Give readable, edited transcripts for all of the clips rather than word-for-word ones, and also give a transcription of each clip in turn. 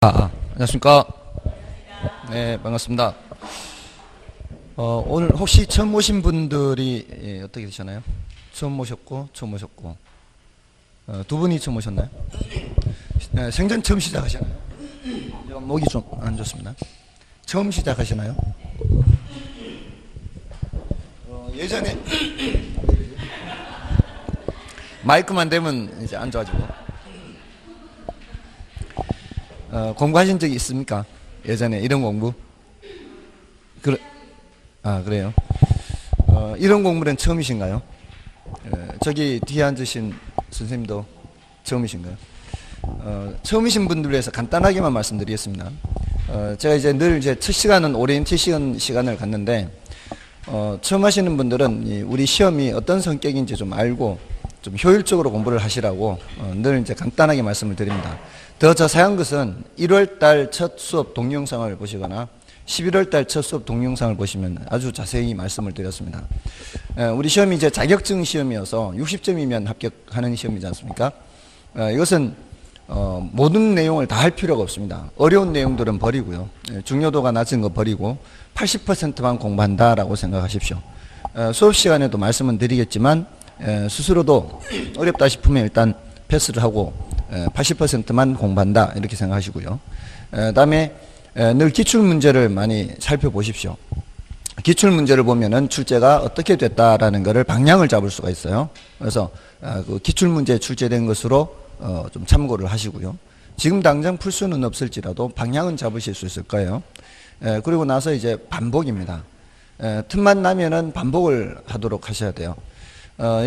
안녕하십니까. 네, 반갑습니다. 오늘 혹시 처음 오신 분들이 어떻게 되셨나요? 처음 오셨고, 두 분이 처음 오셨나요? 생전 처음 시작하셨나요? 목이 좀 안 좋습니다. 처음 시작하시나요? 예전에 마이크만 되면 이제 앉아가지고 공부하신 적이 있습니까? 예전에 이런 공부? 그래요. 이런 공부는 처음이신가요? 저기 뒤에 앉으신 선생님도 처음이신가요? 처음이신 분들 위해서 간단하게만 말씀드리겠습니다. 제가 이제 늘 이제 첫 시간은 오리엔테이션 시간을 갖는데, 처음 하시는 분들은 우리 시험이 어떤 성격인지 좀 알고 좀 효율적으로 공부를 하시라고 늘 이제 간단하게 말씀을 드립니다. 더 자세한 것은 1월달 첫 수업 동영상을 보시거나 11월달 첫 수업 동영상을 보시면 아주 자세히 말씀을 드렸습니다. 우리 시험이 이제 자격증 시험이어서 60점이면 합격하는 시험이지 않습니까? 이것은 모든 내용을 다 할 필요가 없습니다. 어려운 내용들은 버리고요. 중요도가 낮은 거 버리고 80%만 공부한다라고 생각하십시오. 수업 시간에도 말씀은 드리겠지만 스스로도 어렵다 싶으면 일단 패스를 하고 80%만 공부한다 이렇게 생각하시고요. 다음에 늘 기출문제를 많이 살펴보십시오. 기출문제를 보면은 출제가 어떻게 됐다라는 것을 방향을 잡을 수가 있어요. 그래서 그 기출문제 출제된 것으로 좀 참고를 하시고요. 지금 당장 풀 수는 없을지라도 방향은 잡으실 수 있을 거예요. 그리고 나서 이제 반복입니다. 틈만 나면은 반복을 하도록 하셔야 돼요.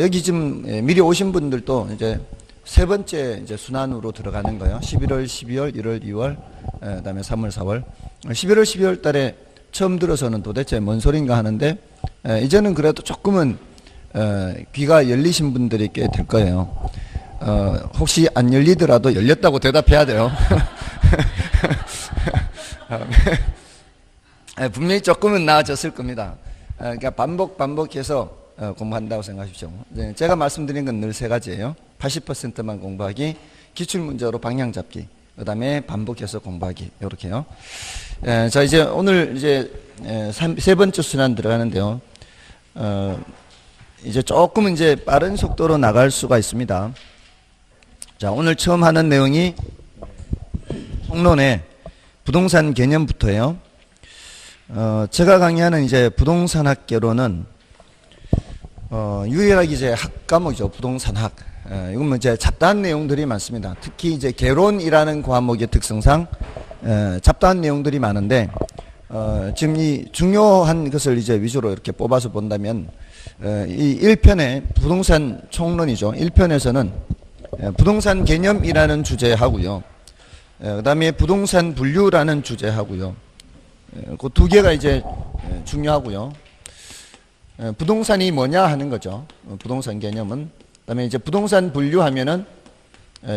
여기 지금 미리 오신 분들도 이제 세 번째 이제 순환으로 들어가는 거예요. 11월, 12월, 1월, 2월, 그다음에 3월, 4월. 11월, 12월 달에 처음 들어서는 도대체 뭔 소린가 하는데, 이제는 그래도 조금은 귀가 열리신 분들이 꽤 될 거예요. 혹시 안 열리더라도 열렸다고 대답해야 돼요. 분명히 조금은 나아졌을 겁니다. 그러니까 반복해서 공부한다고 생각하십시오. 제가 말씀드린 건 늘 세 가지예요. 80%만 공부하기, 기출문제로 방향 잡기, 그 다음에 반복해서 공부하기, 이렇게요. 자, 이제 오늘 이제 세 번째 순환 들어가는데요. 이제 조금 이제 빠른 속도로 나갈 수가 있습니다. 자, 오늘 처음 하는 내용이 총론의 부동산 개념부터예요. 제가 강의하는 이제 부동산학개론은 유일하게 이제 학과목이죠. 부동산학. 이건 뭐 이제 잡다한 내용들이 많습니다. 특히 이제 개론이라는 과목의 특성상 잡다한 내용들이 많은데, 지금 이 중요한 것을 이제 위주로 이렇게 뽑아서 본다면, 이 1편의 부동산 총론이죠. 1편에서는 부동산 개념이라는 주제하고요. 그 다음에 부동산 분류라는 주제하고요. 그 두 개가 이제 중요하고요. 부동산이 뭐냐 하는 거죠. 부동산 개념은. 그다음에 이제 부동산 분류하면은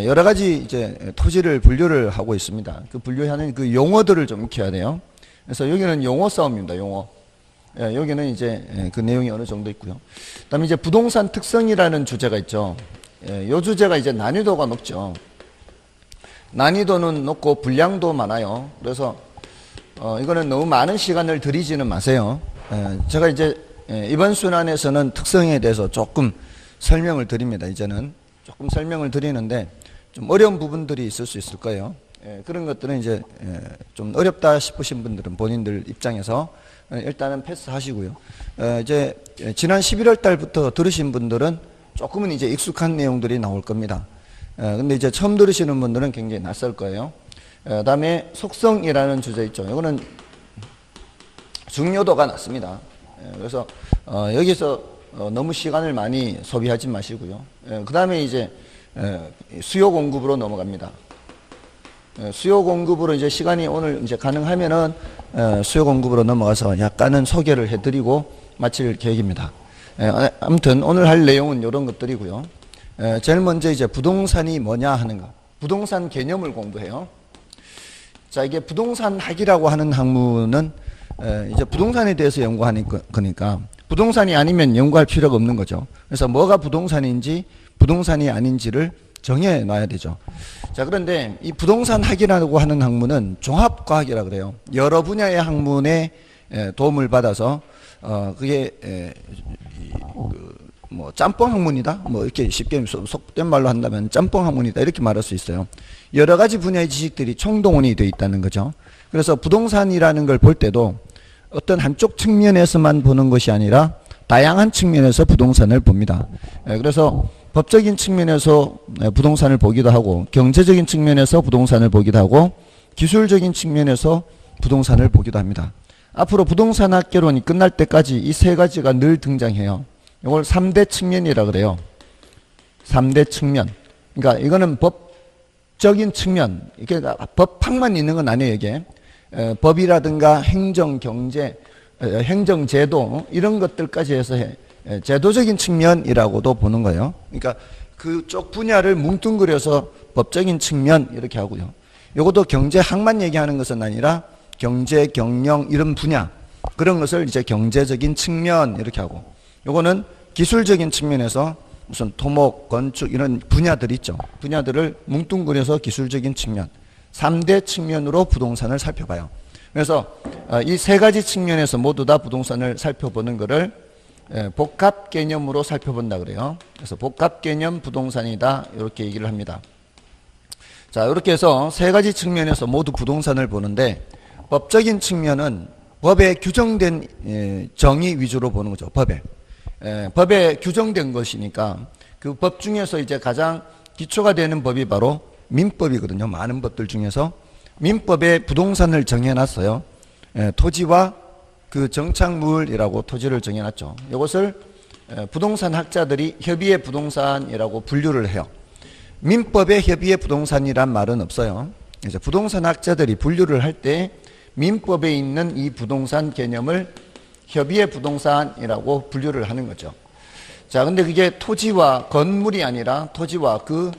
여러 가지 이제 토지를 분류를 하고 있습니다. 그 분류하는 그 용어들을 좀 익혀야 돼요. 그래서 여기는 용어 싸움입니다. 용어. 여기는 이제 그 내용이 어느 정도 있고요. 그다음에 이제 부동산 특성이라는 주제가 있죠. 이 주제가 이제 난이도가 높죠. 난이도는 높고 분량도 많아요. 그래서 이거는 너무 많은 시간을 들이지는 마세요. 제가 이제 이번 순환에서는 특성에 대해서 조금 설명을 드립니다. 이제는 조금 설명을 드리는데 좀 어려운 부분들이 있을 수 있을 거예요. 그런 것들은 이제 좀 어렵다 싶으신 분들은 본인들 입장에서 일단은 패스하시고요. 이제 지난 11월 달부터 들으신 분들은 조금은 이제 익숙한 내용들이 나올 겁니다. 근데 이제 처음 들으시는 분들은 굉장히 낯설 거예요. 그다음에 속성이라는 주제 있죠. 이거는 중요도가 낮습니다. 그래서 여기서 너무 시간을 많이 소비하지 마시고요. 그 다음에 이제 수요 공급으로 넘어갑니다. 수요 공급으로 이제 시간이 오늘 이제 가능하면은 수요 공급으로 넘어가서 약간은 소개를 해드리고 마칠 계획입니다. 아무튼 오늘 할 내용은 이런 것들이고요. 제일 먼저 이제 부동산이 뭐냐 하는 거. 부동산 개념을 공부해요. 자, 이게 부동산학이라고 하는 학문은 이제 부동산에 대해서 연구하는 거니까 부동산이 아니면 연구할 필요가 없는 거죠. 그래서 뭐가 부동산인지 부동산이 아닌지를 정해 놔야 되죠. 자, 그런데 이 부동산 학이라고 하는 학문은 종합과학이라 그래요. 여러 분야의 학문에 도움을 받아서 그게 뭐 짬뽕 학문이다, 뭐 이렇게 쉽게 속된 말로 한다면 짬뽕 학문이다 이렇게 말할 수 있어요. 여러 가지 분야의 지식들이 총동원이 되어 있다는 거죠. 그래서 부동산이라는 걸 볼 때도 어떤 한쪽 측면에서만 보는 것이 아니라 다양한 측면에서 부동산을 봅니다. 그래서 법적인 측면에서 부동산을 보기도 하고, 경제적인 측면에서 부동산을 보기도 하고, 기술적인 측면에서 부동산을 보기도 합니다. 앞으로 부동산학 개론이 끝날 때까지 이 세 가지가 늘 등장해요. 이걸 3대 측면이라 그래요. 3대 측면. 그러니까 이거는 법적인 측면, 이게 법학만 있는 건 아니에요, 이게. 법이라든가 행정, 경제, 행정 제도 이런 것들까지 해서 제도적인 측면이라고도 보는 거예요. 그러니까 그쪽 분야를 뭉뚱그려서 법적인 측면 이렇게 하고요. 이것도 경제학만 얘기하는 것은 아니라 경제, 경영 이런 분야 그런 것을 이제 경제적인 측면 이렇게 하고, 요거는 기술적인 측면에서 무슨 토목, 건축 이런 분야들 있죠. 분야들을 뭉뚱그려서 기술적인 측면, 3대 측면으로 부동산을 살펴봐요. 그래서 이 세 가지 측면에서 모두 다 부동산을 살펴보는 것을 복합 개념으로 살펴본다 그래요. 그래서 복합 개념 부동산이다 이렇게 얘기를 합니다. 자, 이렇게 해서 세 가지 측면에서 모두 부동산을 보는데, 법적인 측면은 법에 규정된 정의 위주로 보는 거죠. 법에 규정된 것이니까 그 법 중에서 이제 가장 기초가 되는 법이 바로 민법이거든요. 많은 법들 중에서 민법에 부동산을 정해놨어요. 토지와 그 정착물이라고 토지를 정해놨죠. 이것을 부동산 학자들이 협의의 부동산이라고 분류를 해요. 민법에 협의의 부동산이란 말은 없어요. 이제 부동산 학자들이 분류를 할 때 민법에 있는 이 부동산 개념을 협의의 부동산이라고 분류를 하는 거죠. 자, 근데 그게 토지와 건물이 아니라 토지와 그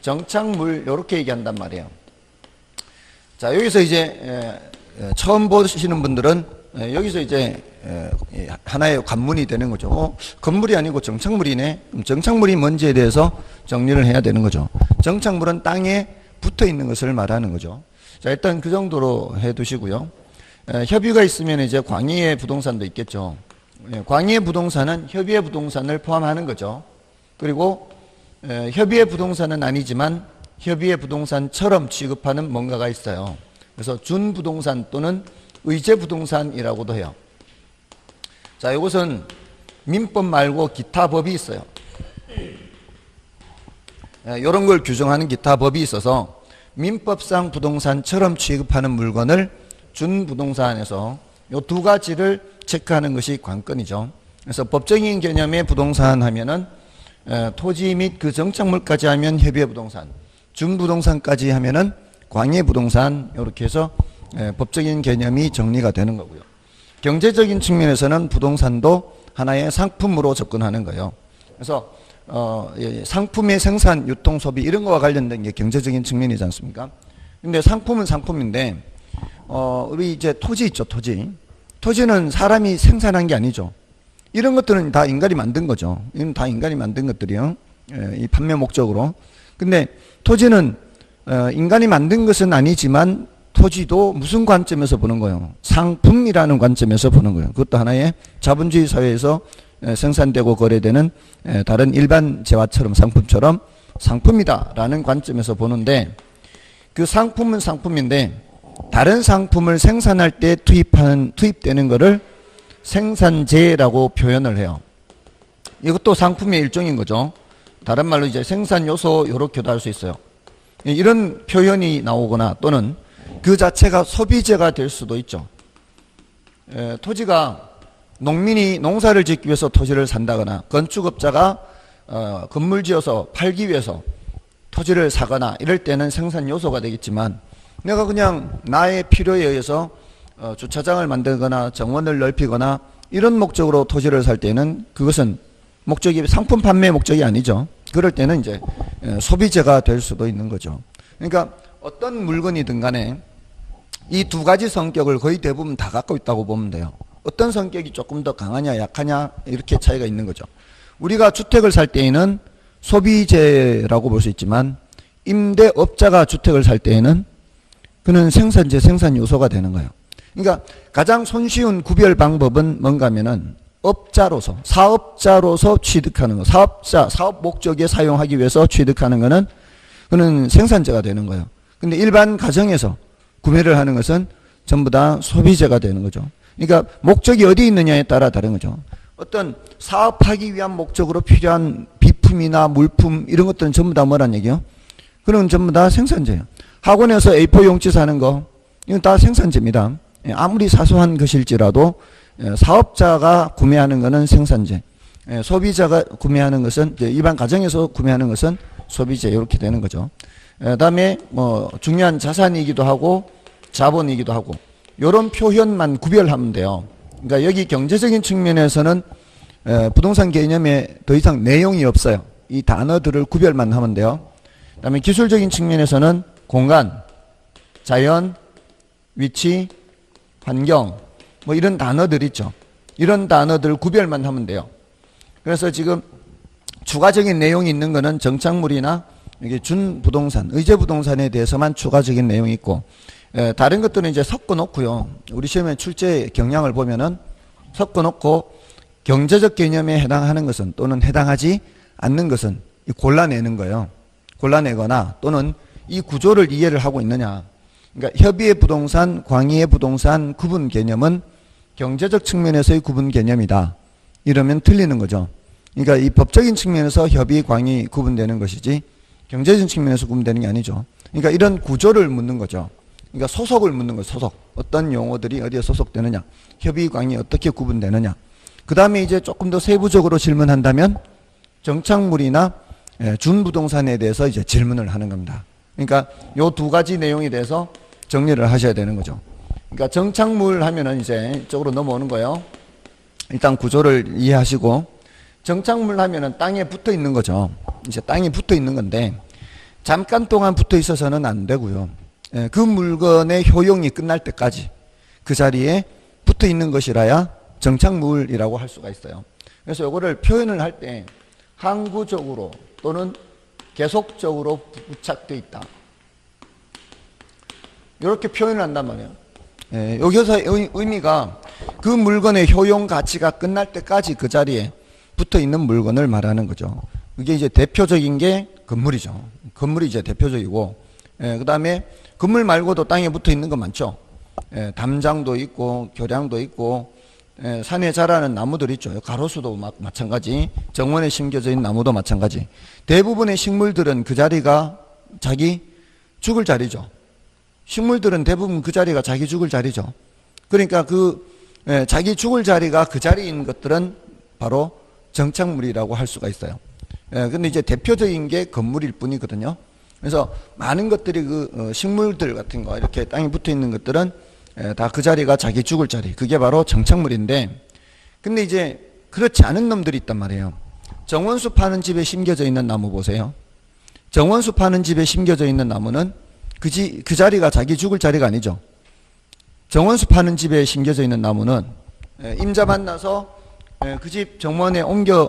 정착물 이렇게 얘기한단 말이에요. 자, 여기서 이제 처음 보시는 분들은 여기서 이제 하나의 관문이 되는 거죠. 건물이 아니고 정착물이네. 그럼 정착물이 뭔지에 대해서 정리를 해야 되는 거죠. 정착물은 땅에 붙어 있는 것을 말하는 거죠. 자, 일단 그 정도로 해 두시고요. 협의가 있으면 이제 광의의 부동산도 있겠죠. 광의의 부동산은 협의의 부동산을 포함하는 거죠. 그리고 협의의 부동산은 아니지만 협의의 부동산처럼 취급하는 뭔가가 있어요. 그래서 준부동산 또는 의제부동산이라고도 해요. 자, 이것은 민법 말고 기타 법이 있어요. 이런 걸 규정하는 기타 법이 있어서 민법상 부동산처럼 취급하는 물건을 준부동산에서 이 두 가지를 체크하는 것이 관건이죠. 그래서 법적인 개념의 부동산 하면은 토지 및 그 정착물까지 하면 협의의 부동산, 준부동산까지 하면은 광의 부동산 이렇게 해서 법적인 개념이 정리가 되는 거고요. 경제적인 측면에서는 부동산도 하나의 상품으로 접근하는 거예요. 그래서 상품의 생산, 유통, 소비 이런 거와 관련된 게 경제적인 측면이지 않습니까? 근데 상품은 상품인데 우리 이제 토지 있죠, 토지. 토지는 사람이 생산한 게 아니죠. 이런 것들은 다 인간이 만든 거죠. 이건 다 인간이 만든 것들이요. 이 판매 목적으로. 근데 토지는 인간이 만든 것은 아니지만 토지도 무슨 관점에서 보는 거예요? 상품이라는 관점에서 보는 거예요. 그것도 하나의 자본주의 사회에서 생산되고 거래되는 다른 일반 재화처럼 상품처럼 상품이다라는 관점에서 보는데, 그 상품은 상품인데 다른 상품을 생산할 때 투입되는 것을 생산재라고 표현을 해요. 이것도 상품의 일종인 거죠. 다른 말로 이제 생산 요소 이렇게도 할 수 있어요. 이런 표현이 나오거나 또는 그 자체가 소비재가 될 수도 있죠. 토지가 농민이 농사를 짓기 위해서 토지를 산다거나 건축업자가 건물 지어서 팔기 위해서 토지를 사거나 이럴 때는 생산 요소가 되겠지만, 내가 그냥 나의 필요에 의해서 주차장을 만들거나 정원을 넓히거나 이런 목적으로 토지를 살 때는 그것은 목적이 상품 판매 목적이 아니죠. 그럴 때는 이제 소비재가 될 수도 있는 거죠. 그러니까 어떤 물건이든 간에 이 두 가지 성격을 거의 대부분 다 갖고 있다고 보면 돼요. 어떤 성격이 조금 더 강하냐 약하냐 이렇게 차이가 있는 거죠. 우리가 주택을 살 때에는 소비재라고 볼 수 있지만 임대업자가 주택을 살 때에는 그는 생산재, 생산 요소가 되는 거예요. 그러니까 가장 손쉬운 구별 방법은 뭔가 하면은 업자로서, 사업자로서 취득하는 거, 사업자, 사업 목적에 사용하기 위해서 취득하는 거는 그는 생산재가 되는 거예요. 근데 일반 가정에서 구매를 하는 것은 전부 다 소비재가 되는 거죠. 그러니까 목적이 어디 있느냐에 따라 다른 거죠. 어떤 사업하기 위한 목적으로 필요한 비품이나 물품 이런 것들은 전부 다 뭐란 얘기예요? 그런 전부 다 생산재예요. 학원에서 A4 용지 사는 거 이건 다 생산재입니다. 아무리 사소한 것일지라도 사업자가 구매하는 것은 생산재, 소비자가 구매하는 것은 일반 가정에서 구매하는 것은 소비재 이렇게 되는 거죠. 그다음에 뭐 중요한 자산이기도 하고 자본이기도 하고 이런 표현만 구별하면 돼요. 그러니까 여기 경제적인 측면에서는 부동산 개념에 더 이상 내용이 없어요. 이 단어들을 구별만 하면 돼요. 그다음에 기술적인 측면에서는 공간, 자연, 위치, 환경 뭐 이런 단어들 있죠. 이런 단어들 구별만 하면 돼요. 그래서 지금 추가적인 내용이 있는 거는 정착물이나 이게 준부동산, 의제부동산에 대해서만 추가적인 내용이 있고 다른 것들은 이제 섞어 놓고요. 우리 시험에 출제 경향을 보면은 섞어 놓고 경제적 개념에 해당하는 것은 또는 해당하지 않는 것은 골라내는 거예요. 골라내거나 또는 이 구조를 이해를 하고 있느냐. 그러니까 협의의 부동산, 광의의 부동산 구분 개념은 경제적 측면에서의 구분 개념이다. 이러면 틀리는 거죠. 그러니까 이 법적인 측면에서 협의, 광의 구분되는 것이지 경제적인 측면에서 구분되는 게 아니죠. 그러니까 이런 구조를 묻는 거죠. 그러니까 소속을 묻는 거죠. 소속. 어떤 용어들이 어디에 소속되느냐. 협의, 광의 어떻게 구분되느냐. 그 다음에 이제 조금 더 세부적으로 질문한다면 정착물이나 준부동산에 대해서 이제 질문을 하는 겁니다. 그러니까 요 두 가지 내용에 대해서 정리를 하셔야 되는 거죠. 그러니까 정착물 하면은 이제 이쪽으로 넘어오는 거예요. 일단 구조를 이해하시고 정착물 하면은 땅에 붙어 있는 거죠. 이제 땅에 붙어 있는 건데 잠깐 동안 붙어 있어서는 안 되고요. 그 물건의 효용이 끝날 때까지 그 자리에 붙어 있는 것이라야 정착물이라고 할 수가 있어요. 그래서 이거를 표현을 할 때 항구적으로 또는 계속적으로 부착되어 있다. 이렇게 표현을 한단 말이에요. 여기서 의미가 그 물건의 효용 가치가 끝날 때까지 그 자리에 붙어 있는 물건을 말하는 거죠. 그게 이제 대표적인 게 건물이죠. 건물이 이제 대표적이고, 그 다음에 건물 말고도 땅에 붙어 있는 거 많죠. 담장도 있고, 교량도 있고, 산에 자라는 나무들 있죠. 가로수도 마찬가지, 정원에 심겨져 있는 나무도 마찬가지. 대부분의 식물들은 그 자리가 자기 죽을 자리죠. 식물들은 대부분 그 자리가 자기 죽을 자리죠. 그러니까 자기 죽을 자리가 그 자리인 것들은 바로 정착물이라고 할 수가 있어요. 근데 이제 대표적인 게 건물일 뿐이거든요. 그래서 많은 것들이 식물들 같은 거 이렇게 땅에 붙어 있는 것들은 다 그 자리가 자기 죽을 자리. 그게 바로 정착물인데, 근데 이제 그렇지 않은 놈들이 있단 말이에요. 정원수 파는 집에 심겨져 있는 나무 보세요. 정원수 파는 집에 심겨져 있는 나무는 그 자리가 자기 죽을 자리가 아니죠. 정원수 파는 집에 심겨져 있는 나무는 임자 만나서 그 집 정원에 옮겨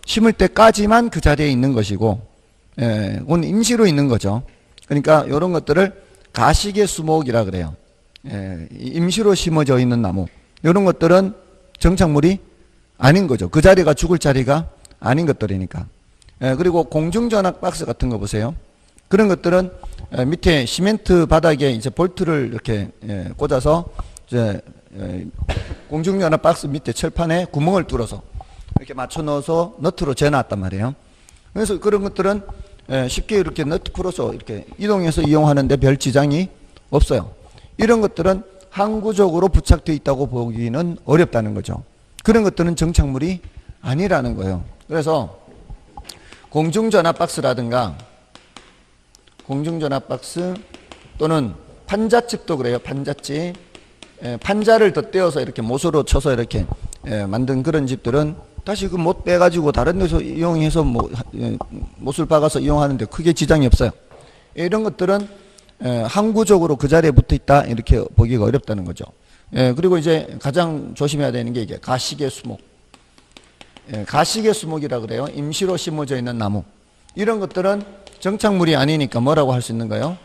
심을 때까지만 그 자리에 있는 것이고, 그건 임시로 있는 거죠. 그러니까 이런 것들을 가시계 수목이라 그래요. 임시로 심어져 있는 나무. 이런 것들은 정착물이 아닌 거죠. 그 자리가 죽을 자리가 아닌 것들이니까. 그리고 공중전압 박스 같은 거 보세요. 그런 것들은 밑에 시멘트 바닥에 이제 볼트를 이렇게 꽂아서 이제 공중전압 박스 밑에 철판에 구멍을 뚫어서 이렇게 맞춰 넣어서 너트로 재놨단 말이에요. 그래서 그런 것들은 쉽게 이렇게 너트 풀어서 이렇게 이동해서 이용하는데 별 지장이 없어요. 이런 것들은 항구적으로 부착되어 있다고 보기는 어렵다는 거죠. 그런 것들은 정착물이 아니라는 거예요. 그래서 공중전압 박스라든가 공중전압 박스 또는 판잣집도 그래요. 판잣집. 판자를 덧대어서 이렇게 못으로 쳐서 이렇게 만든 그런 집들은 다시 그 못 빼가지고 다른 데서 이용해서 못을 박아서 이용하는데 크게 지장이 없어요. 이런 것들은 항구적으로 그 자리에 붙어 있다 이렇게 보기가 어렵다는 거죠. 그리고 이제 가장 조심해야 되는 게 이게 가시계 수목. 가시계 수목이라 그래요. 임시로 심어져 있는 나무. 이런 것들은 정착물이 아니니까 뭐라고 할 수 있는가요?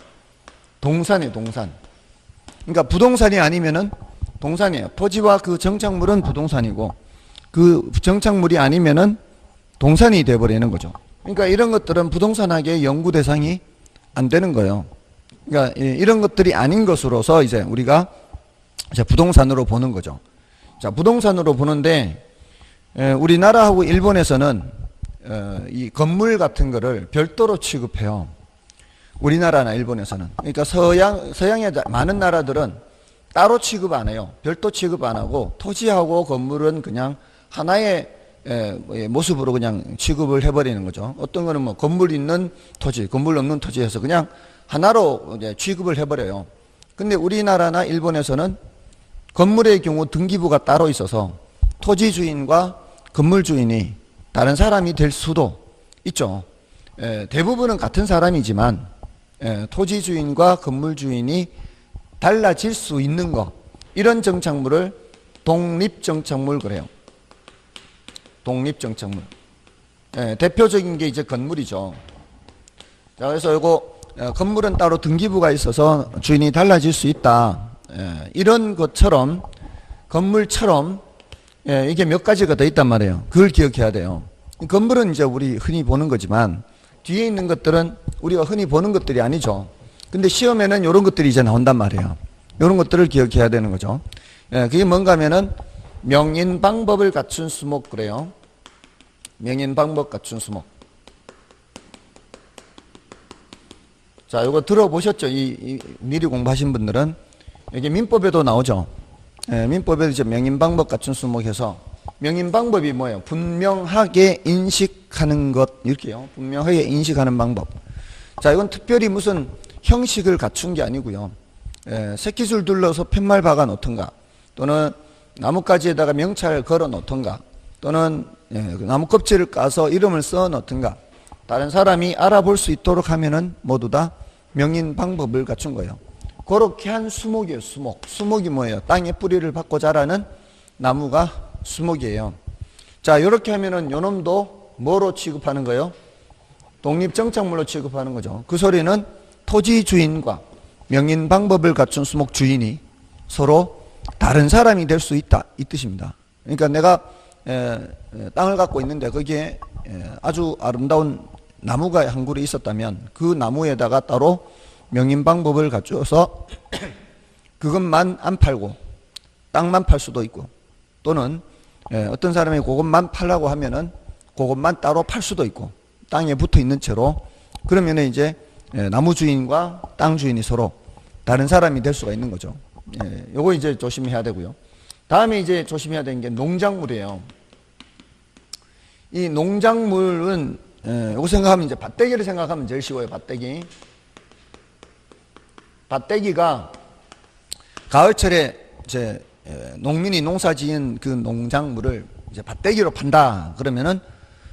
동산이에요, 동산. 그러니까 부동산이 아니면은 동산이에요. 토지와 그 정착물은 부동산이고 그 정착물이 아니면은 동산이 돼버리는 거죠. 그러니까 이런 것들은 부동산학의 연구 대상이 안 되는 거예요. 그러니까 이런 것들이 아닌 것으로서 이제 우리가 이제 부동산으로 보는 거죠. 자, 부동산으로 보는데 우리나라하고 일본에서는 이 건물 같은 거를 별도로 취급해요. 우리나라나 일본에서는. 그러니까 서양의 많은 나라들은 따로 취급 안 해요. 별도 취급 안 하고 토지하고 건물은 그냥 하나의 모습으로 그냥 취급을 해버리는 거죠. 어떤 거는 뭐 건물 있는 토지, 건물 없는 토지에서 그냥 하나로 이제 취급을 해버려요. 근데 우리나라나 일본에서는 건물의 경우 등기부가 따로 있어서 토지 주인과 건물 주인이 다른 사람이 될 수도 있죠. 대부분은 같은 사람이지만 토지 주인과 건물 주인이 달라질 수 있는 거, 이런 정착물을 독립정착물 그래요. 독립정착물. 대표적인 게 이제 건물이죠. 자, 그래서 이거 건물은 따로 등기부가 있어서 주인이 달라질 수 있다. 이런 것처럼 건물처럼 이게 몇 가지가 더 있단 말이에요. 그걸 기억해야 돼요. 건물은 이제 우리 흔히 보는 거지만 뒤에 있는 것들은 우리가 흔히 보는 것들이 아니죠. 근데 시험에는 이런 것들이 이제 나온단 말이에요. 이런 것들을 기억해야 되는 거죠. 그게 뭔가 하면은 명인 방법을 갖춘 수목 그래요. 명인 방법 갖춘 수목. 자, 이거 들어보셨죠? 미리 공부하신 분들은 이게 민법에도 나오죠. 민법에도 이제 명인 방법 갖춘 수목해서 명인 방법이 뭐예요? 분명하게 인식하는 것 이렇게요. 분명하게 인식하는 방법. 자, 이건 특별히 무슨 형식을 갖춘 게 아니고요. 새끼줄 둘러서 팻말 박아 놓던가 또는 나뭇가지에다가 명찰을 걸어 놓던가 또는 나무 껍질을 까서 이름을 써 놓던가 다른 사람이 알아볼 수 있도록 하면은 모두 다 명인 방법을 갖춘 거예요. 그렇게 한 수목이에요. 수목. 수목이 뭐예요? 땅에 뿌리를 받고 자라는 나무가 수목이에요. 자, 이렇게 하면은 요놈도 뭐로 취급하는 거예요? 독립정착물로 취급하는 거죠. 그 소리는 토지 주인과 명인 방법을 갖춘 수목 주인이 서로 다른 사람이 될 수 있다 이 뜻입니다. 그러니까 내가 땅을 갖고 있는데 거기에 아주 아름다운 나무가 한 그루 있었다면 그 나무에다가 따로 명인 방법을 갖춰서 그것만 안 팔고 땅만 팔 수도 있고 또는 어떤 사람이 그것만 팔라고 하면은 그것만 따로 팔 수도 있고 땅에 붙어 있는 채로 그러면은 이제 나무 주인과 땅 주인이 서로 다른 사람이 될 수가 있는 거죠. 요거 이제 조심해야 되고요. 다음에 이제 조심해야 되는 게 농작물이에요. 이 농작물은 요거 생각하면 이제 밭대기를 생각하면 제일 쉬워요. 밭대기. 밭대기가 가을철에 이제 농민이 농사 지은 그 농작물을 이제 밭대기로 판다. 그러면은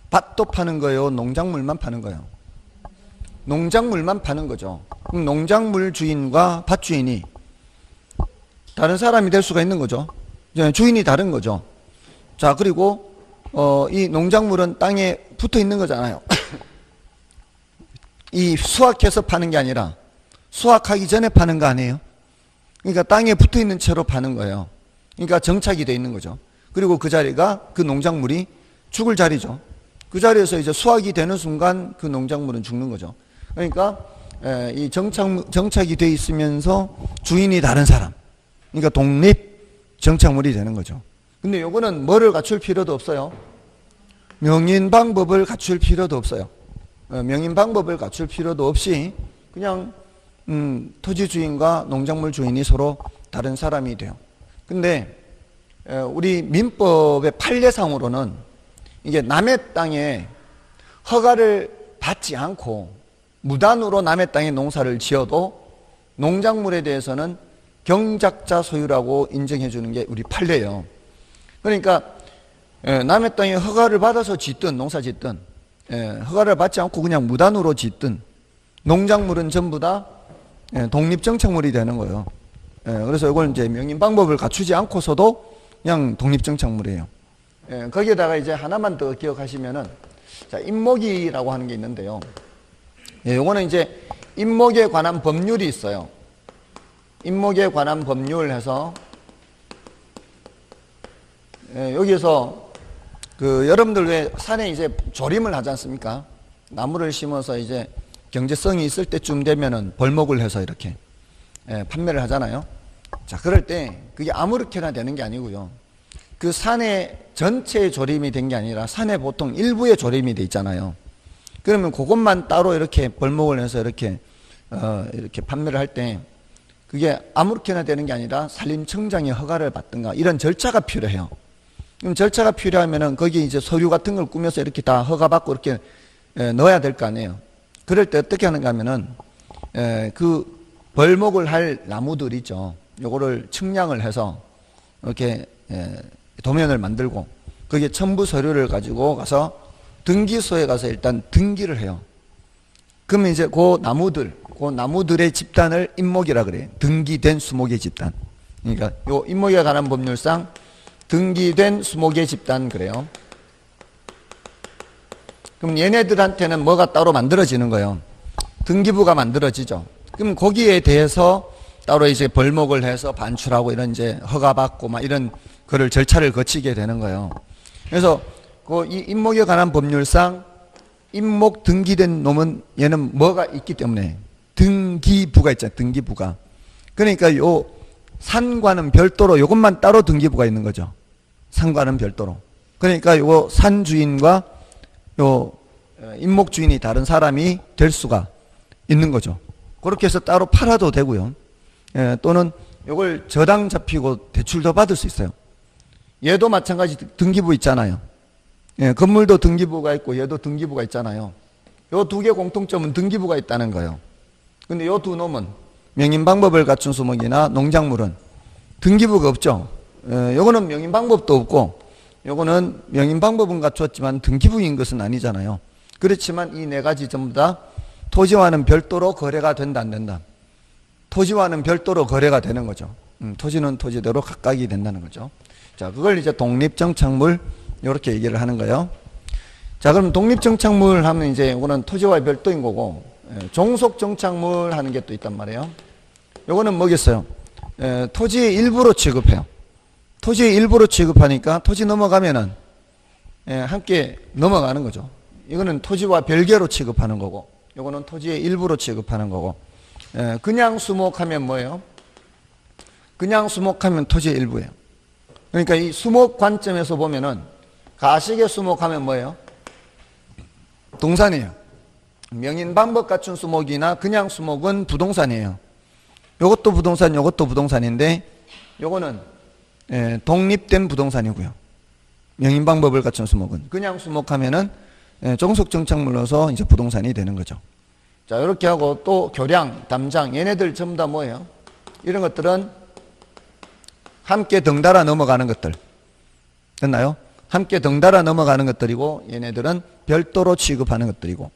밭도 파는 거예요? 농작물만 파는 거예요? 농작물만 파는 거죠. 그럼 농작물 주인과 밭 주인이 다른 사람이 될 수가 있는 거죠. 주인이 다른 거죠. 자, 그리고 이 농작물은 땅에 붙어 있는 거잖아요. 이 수확해서 파는 게 아니라 수확하기 전에 파는 거 아니에요? 그러니까 땅에 붙어 있는 채로 파는 거예요. 그러니까 정착이 돼 있는 거죠. 그리고 그 자리가 그 농작물이 죽을 자리죠. 그 자리에서 이제 수확이 되는 순간 그 농작물은 죽는 거죠. 그러니까 이 정착이 돼 있으면서 주인이 다른 사람. 그러니까 독립 정착물이 되는 거죠. 근데 요거는 뭐를 갖출 필요도 없어요. 명인 방법을 갖출 필요도 없어요. 명인 방법을 갖출 필요도 없이 그냥 토지 주인과 농작물 주인이 서로 다른 사람이 돼요. 근데 우리 민법의 판례상으로는 이게 남의 땅에 허가를 받지 않고 무단으로 남의 땅에 농사를 지어도 농작물에 대해서는 경작자 소유라고 인정해 주는 게 우리 판례예요. 그러니까 남의 땅에 허가를 받아서 짓든 농사 짓든 허가를 받지 않고 그냥 무단으로 짓든 농작물은 전부 다 독립정착물이 되는 거예요. 그래서 이걸 이제 명인 방법을 갖추지 않고서도 그냥 독립정착물이에요. 거기에다가 이제 하나만 더 기억하시면은 자, 임목이라고 하는 게 있는데요. 예, 요거는 이제 임목에 관한 법률이 있어요. 임목에 관한 법률 해서, 예, 여기에서 여러분들 왜 산에 이제 조림을 하지 않습니까? 나무를 심어서 이제 경제성이 있을 때쯤 되면은 벌목을 해서 이렇게, 예, 판매를 하잖아요. 자, 그럴 때 그게 아무렇게나 되는 게 아니고요. 그 산에 전체의 조림이 된 게 아니라 산에 보통 일부의 조림이 돼 있잖아요. 그러면 그것만 따로 이렇게 벌목을 해서 이렇게 판매를 할 때 그게 아무렇게나 되는 게 아니라 산림청장의 허가를 받든가 이런 절차가 필요해요. 그럼 절차가 필요하면은 거기 이제 서류 같은 걸 꾸며서 이렇게 다 허가받고 이렇게 넣어야 될 거 아니에요. 그럴 때 어떻게 하는가 하면은 그 벌목을 할 나무들 있죠. 요거를 측량을 해서 이렇게 도면을 만들고 거기에 첨부 서류를 가지고 가서 등기소에 가서 일단 등기를 해요. 그러면 이제 그 나무들의 집단을 임목이라 그래요. 등기된 수목의 집단. 그러니까 요 임목에 관한 법률상 등기된 수목의 집단 그래요. 그럼 얘네들한테는 뭐가 따로 만들어지는 거예요. 등기부가 만들어지죠. 그럼 거기에 대해서 따로 이제 벌목을 해서 반출하고 이런 이제 허가받고 막 이런 그를 절차를 거치게 되는 거예요. 그래서 이 임목에 관한 법률상 임목 등기된 놈은 얘는 뭐가 있기 때문에 등기부가 있잖아요. 등기부가. 그러니까 요 산과는 별도로 요것만 따로 등기부가 있는 거죠. 산과는 별도로. 그러니까 요 산주인과 요 임목 주인이 다른 사람이 될 수가 있는 거죠. 그렇게 해서 따로 팔아도 되고요. 또는 요걸 저당 잡히고 대출도 받을 수 있어요. 얘도 마찬가지 등기부 있잖아요. 건물도 등기부가 있고 얘도 등기부가 있잖아요. 요 두 개 공통점은 등기부가 있다는 거예요. 근데 요 두 놈은 명인방법을 갖춘 수목이나 농작물은 등기부가 없죠. 요거는 명인방법도 없고 요거는 명인방법은 갖추었지만 등기부인 것은 아니잖아요. 그렇지만 이 네 가지 전부 다 토지와는 별도로 거래가 된다 안 된다. 토지와는 별도로 거래가 되는 거죠. 토지는 토지대로 각각이 된다는 거죠. 자, 그걸 이제 독립정착물 이렇게 얘기를 하는 거예요. 자, 그럼 독립정착물 하면 이제 이거는 토지와 별도인 거고, 종속정착물 하는 게 또 있단 말이에요. 요거는 뭐겠어요? 토지의 일부로 취급해요. 토지의 일부로 취급하니까 토지 넘어가면은 함께 넘어가는 거죠. 이거는 토지와 별개로 취급하는 거고, 요거는 토지의 일부로 취급하는 거고, 그냥 수목하면 뭐예요? 그냥 수목하면 토지의 일부예요. 그러니까 이 수목 관점에서 보면은 가식의 수목하면 뭐예요? 동산이에요. 명인방법 갖춘 수목이나 그냥 수목은 부동산이에요. 요것도 부동산, 요것도 부동산인데 요거는 독립된 부동산이고요. 명인방법을 갖춘 수목은. 그냥 수목하면은 종속정착물로서 이제 부동산이 되는 거죠. 자, 이렇게 하고 또 교량, 담장, 얘네들 전부 다 뭐예요? 이런 것들은 함께 덩달아 넘어가는 것들. 됐나요? 함께 덩달아 넘어가는 것들이고 얘네들은 별도로 취급하는 것들이고.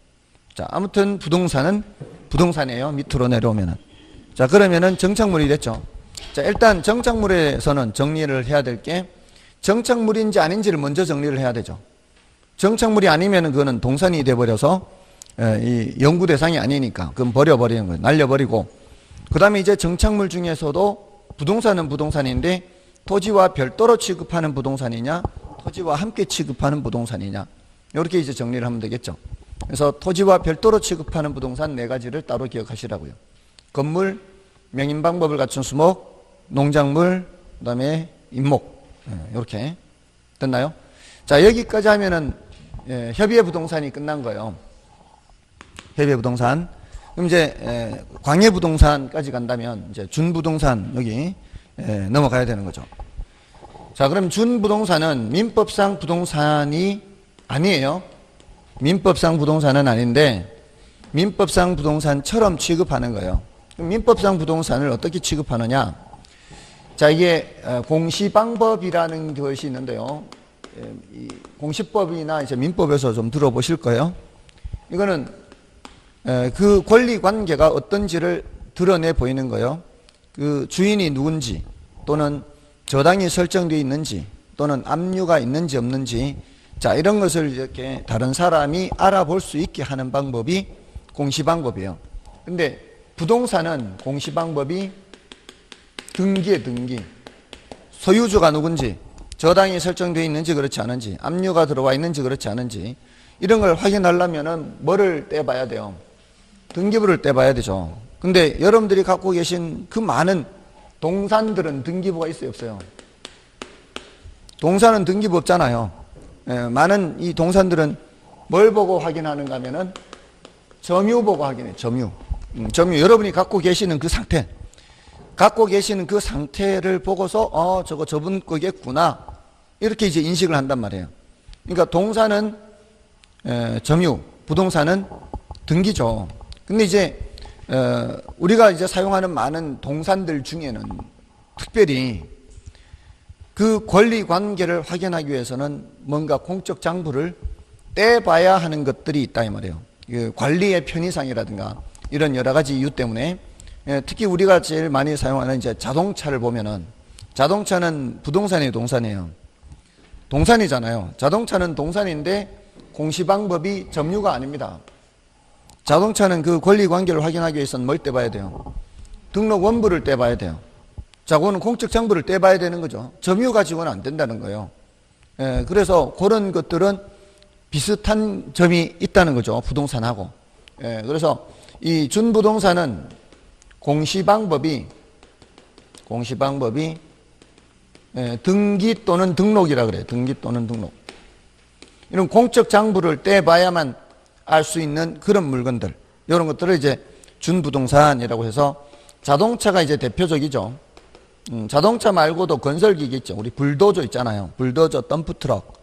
자, 아무튼 부동산은 부동산이에요. 밑으로 내려오면은. 자, 그러면은 정착물이 됐죠. 자, 일단 정착물에서는 정리를 해야 될 게 정착물인지 아닌지를 먼저 정리를 해야 되죠. 정착물이 아니면은 그거는 동산이 돼버려서 이 연구 대상이 아니니까 그건 버려버리는 거예요. 날려버리고. 그 다음에 이제 정착물 중에서도 부동산은 부동산인데 토지와 별도로 취급하는 부동산이냐 토지와 함께 취급하는 부동산이냐 이렇게 이제 정리를 하면 되겠죠. 그래서 토지와 별도로 취급하는 부동산 네 가지를 따로 기억하시라고요. 건물, 명인방법을 갖춘 수목, 농작물, 그 다음에 임목 이렇게 됐나요? 자, 여기까지 하면은 협의의 부동산이 끝난 거예요. 협의의 부동산. 그럼 이제 광해부동산까지 간다면 이제 준부동산 여기 넘어가야 되는 거죠. 자, 그럼 준부동산은 민법상 부동산이 아니에요. 민법상 부동산은 아닌데 민법상 부동산처럼 취급하는 거예요. 그럼 민법상 부동산을 어떻게 취급하느냐? 자, 이게 공시방법이라는 것이 있는데요. 이 공시법이나 이제 민법에서 좀 들어보실 거예요. 이거는 그 권리 관계가 어떤지를 드러내 보이는 거예요. 그 주인이 누군지 또는 저당이 설정되어 있는지 또는 압류가 있는지 없는지 자, 이런 것을 이렇게 다른 사람이 알아볼 수 있게 하는 방법이 공시방법이에요. 근데 부동산은 공시방법이 등기에 등기. 소유주가 누군지, 저당이 설정되어 있는지 그렇지 않은지, 압류가 들어와 있는지 그렇지 않은지, 이런 걸 확인하려면은 뭐를 떼봐야 돼요? 등기부를 떼봐야 되죠. 근데 여러분들이 갖고 계신 그 많은 동산들은 등기부가 있어요, 없어요? 동산은 등기부 없잖아요. 많은 이 동산들은 뭘 보고 확인하는가 하면은 점유 보고 확인해요. 점유. 점유. 여러분이 갖고 계시는 그 상태. 갖고 계시는 그 상태를 보고서 저거 저분 거겠구나. 이렇게 이제 인식을 한단 말이에요. 그러니까 동산은 점유, 부동산은 등기죠. 근데 이제 우리가 이제 사용하는 많은 동산들 중에는 특별히 그 권리 관계를 확인하기 위해서는 뭔가 공적 장부를 떼봐야 하는 것들이 있다 이 말이에요. 그 관리의 편의상이라든가 이런 여러 가지 이유 때문에 특히 우리가 제일 많이 사용하는 이제 자동차를 보면은 자동차는 부동산이에요, 동산이에요? 동산이잖아요. 자동차는 동산인데 공시방법이 점유가 아닙니다. 자동차는 그 권리 관계를 확인하기 위해서는 뭘 떼봐야 돼요? 등록 원부를 떼봐야 돼요. 자, 그거는 공적 장부를 떼봐야 되는 거죠. 점유 가지고는 안 된다는 거예요. 그래서 그런 것들은 비슷한 점이 있다는 거죠. 부동산하고. 그래서 이 준부동산은 공시방법이 등기 또는 등록이라 그래요. 등기 또는 등록. 이런 공적 장부를 떼봐야만 알 수 있는 그런 물건들. 이런 것들을 이제 준부동산이라고 해서 자동차가 이제 대표적이죠. 자동차 말고도 건설기계 있죠. 우리 불도저 있잖아요. 불도저, 덤프트럭,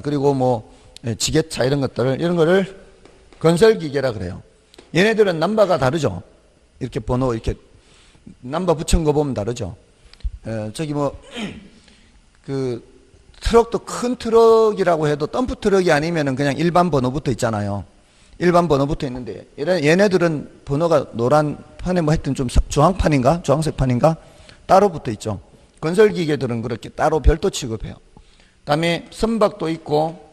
그리고 뭐 지게차 이런 거를 건설기계라 그래요. 얘네들은 넘버가 다르죠. 이렇게 번호 이렇게 넘버 붙인 거 보면 다르죠. 저기 뭐 그 트럭도 큰 트럭이라고 해도 덤프트럭이 아니면은 그냥 일반 번호 붙어 있잖아요. 일반 번호 붙어 있는데 얘네들은 번호가 노란 판에 뭐 하여튼 좀 주황판인가? 주황색 판인가? 따로 붙어 있죠. 건설기계들은 그렇게 따로 별도 취급해요. 그다음에 선박도 있고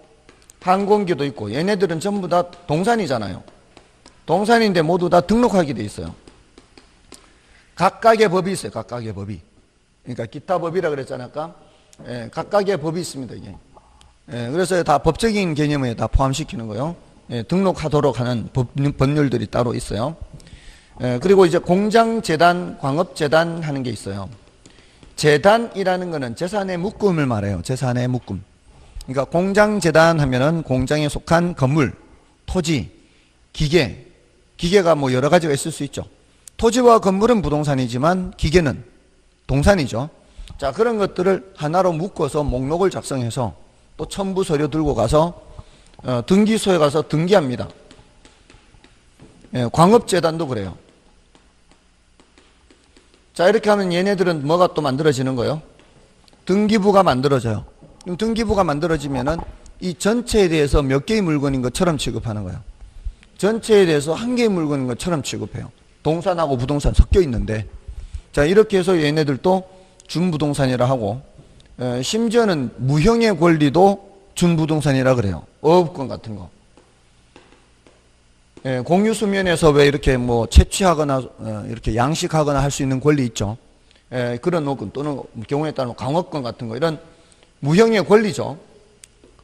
항공기도 있고 얘네들은 전부 다 동산이잖아요. 동산인데 모두 다 등록하게 돼 있어요. 각각의 법이 있어요. 각각의 법이. 그러니까 기타 법이라 그랬잖아요. 아까. 각각의 법이 있습니다. 이게. 그래서 다 법적인 개념에 다 포함시키는 거예요. 등록하도록 하는 법률들이 따로 있어요. 그리고 이제 공장재단, 광업재단 하는 게 있어요. 재단이라는 거는 재산의 묶음을 말해요. 재산의 묶음. 그러니까 공장재단 하면은 공장에 속한 건물, 토지, 기계가 뭐 여러 가지가 있을 수 있죠. 토지와 건물은 부동산이지만 기계는 동산이죠. 자, 그런 것들을 하나로 묶어서 목록을 작성해서 또 첨부 서류 들고 가서 등기소에 가서 등기합니다. 광업재단도 그래요. 자, 이렇게 하면 얘네들은 뭐가 또 만들어지는 거예요? 등기부가 만들어져요. 그럼 등기부가 만들어지면은 이 전체에 대해서 몇 개의 물건인 것처럼 취급하는 거예요. 전체에 대해서 한 개의 물건인 것처럼 취급해요. 동산하고 부동산 섞여 있는데. 자, 이렇게 해서 얘네들도 준부동산이라 하고, 심지어는 무형의 권리도 준부동산이라 그래요. 어업권 같은 거. 공유수면에서 왜 이렇게 뭐 채취하거나 이렇게 양식하거나 할 수 있는 권리 있죠. 그런 어권 또는 경우에 따르면 강업권 같은 거 이런 무형의 권리죠.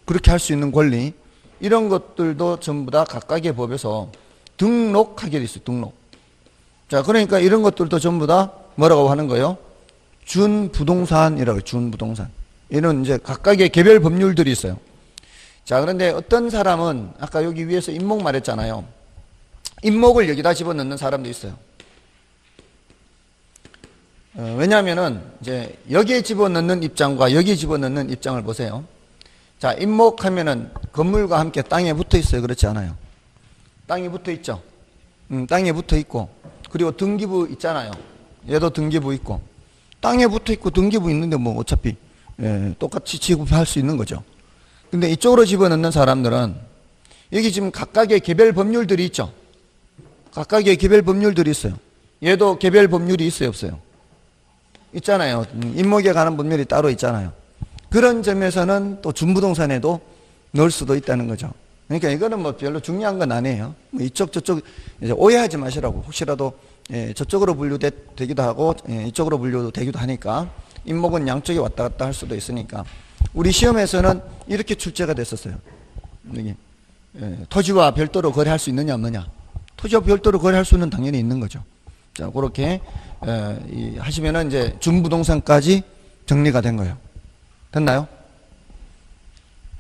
그렇게 할 수 있는 권리 이런 것들도 전부 다 각각의 법에서 등록하게 돼 있어요. 등록. 자, 그러니까 이런 것들도 전부 다 뭐라고 하는 거예요? 준부동산이라고 해요. 준부동산. 이런 이제 각각의 개별 법률들이 있어요. 자, 그런데 어떤 사람은 아까 여기 위에서 임목 말했잖아요. 임목을 여기다 집어넣는 사람도 있어요. 왜냐하면은 이제 여기에 집어넣는 입장과 여기에 집어넣는 입장을 보세요. 자, 임목하면은 건물과 함께 땅에 붙어 있어요. 그렇지 않아요? 땅에 붙어 있죠. 땅에 붙어 있고 그리고 등기부 있잖아요. 얘도 등기부 있고 땅에 붙어 있고 등기부 있는데 뭐 어차피 똑같이 취급할 수 있는 거죠. 근데 이쪽으로 집어넣는 사람들은 여기 지금 각각의 개별 법률들이 있죠. 각각의 개별 법률들이 있어요. 얘도 개별 법률이 있어요, 없어요? 있잖아요. 임목에 관한 법률이 따로 있잖아요. 그런 점에서는 또 준부동산에도 넣을 수도 있다는 거죠. 그러니까 이거는 뭐 별로 중요한 건 아니에요. 뭐 이쪽 저쪽 이제 오해하지 마시라고. 혹시라도 저쪽으로 분류되기도 하고 이쪽으로 분류되기도 하니까 인목은 양쪽에 왔다 갔다 할 수도 있으니까 우리 시험에서는 이렇게 출제가 됐었어요. 여기 토지와 별도로 거래할 수 있느냐 없느냐. 토지와 별도로 거래할 수는 당연히 있는 거죠. 자, 그렇게 하시면은 이제 준부동산까지 정리가 된 거예요. 됐나요?